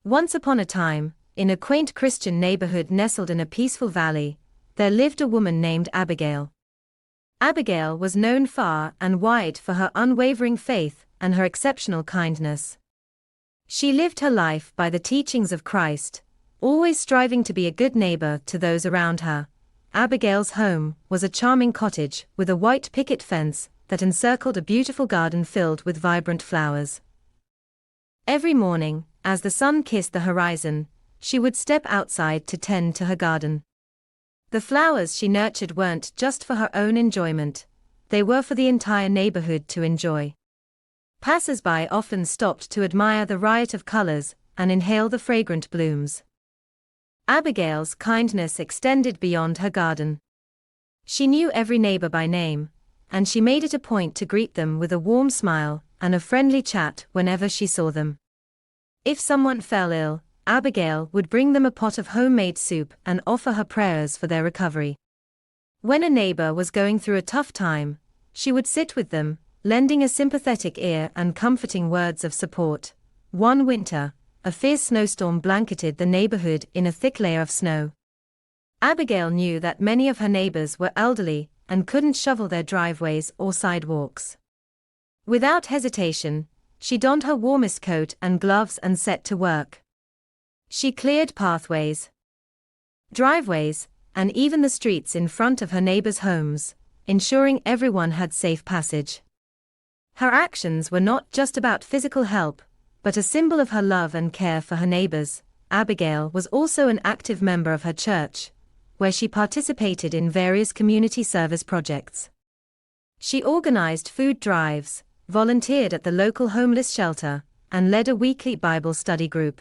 Once upon a time, in a quaint Christian neighborhood nestled in a peaceful valley, there lived a woman named Abigail. Abigail was known far and wide for her unwavering faith and her exceptional kindness. She lived her life by the teachings of Christ, always striving to be a good neighbor to those around her. Abigail's home was a charming cottage with a white picket fence that encircled a beautiful garden filled with vibrant flowers. Every morning, as the sun kissed the horizon, she would step outside to tend to her garden. The flowers she nurtured weren't just for her own enjoyment, they were for the entire neighborhood to enjoy. Passers-by often stopped to admire the riot of colors and inhale the fragrant blooms. Abigail's kindness extended beyond her garden. She knew every neighbor by name, and she made it a point to greet them with a warm smile and a friendly chat whenever she saw them. If someone fell ill, Abigail would bring them a pot of homemade soup and offer her prayers for their recovery. When a neighbor was going through a tough time, she would sit with them, lending a sympathetic ear and comforting words of support. One winter, a fierce snowstorm blanketed the neighborhood in a thick layer of snow. Abigail knew that many of her neighbors were elderly and couldn't shovel their driveways or sidewalks. Without hesitation, she donned her warmest coat and gloves and set to work. She cleared pathways, driveways, and even the streets in front of her neighbors' homes, ensuring everyone had safe passage. Her actions were not just about physical help, but a symbol of her love and care for her neighbors. Abigail was also an active member of her church, where she participated in various community service projects. She organized food drives, volunteered at the local homeless shelter, and led a weekly Bible study group.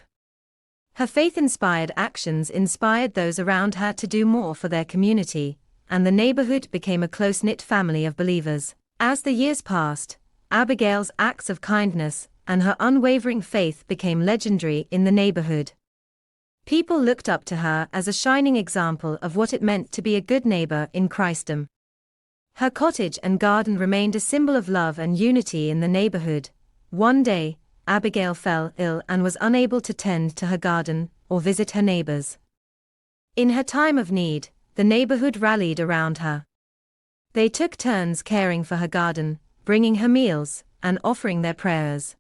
Her faith-inspired actions inspired those around her to do more for their community, and the neighborhood became a close-knit family of believers. As the years passed, Abigail's acts of kindness and her unwavering faith became legendary in the neighborhood. People looked up to her as a shining example of what it meant to be a good neighbor in Christendom. Her cottage and garden remained a symbol of love and unity in the neighborhood. One day, Abigail fell ill and was unable to tend to her garden or visit her neighbors. In her time of need, the neighborhood rallied around her. They took turns caring for her garden, bringing her meals, and offering their prayers.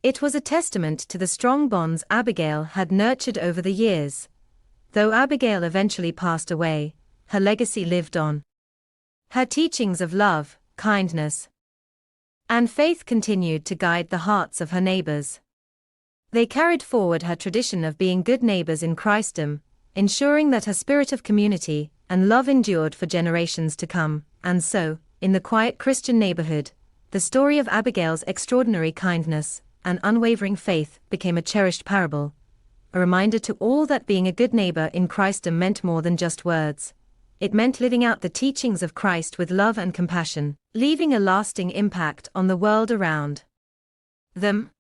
It was a testament to the strong bonds Abigail had nurtured over the years. Though Abigail eventually passed away, her legacy lived on. Her teachings of love, kindness, and faith continued to guide the hearts of her neighbors. They carried forward her tradition of being good neighbors in Christendom, ensuring that her spirit of community and love endured for generations to come. And so, in the quiet Christian neighborhood, the story of Abigail's extraordinary kindness and unwavering faith became a cherished parable, a reminder to all that being a good neighbor in Christendom meant more than just words. It meant living out the teachings of Christ with love and compassion, leaving a lasting impact on the world around them.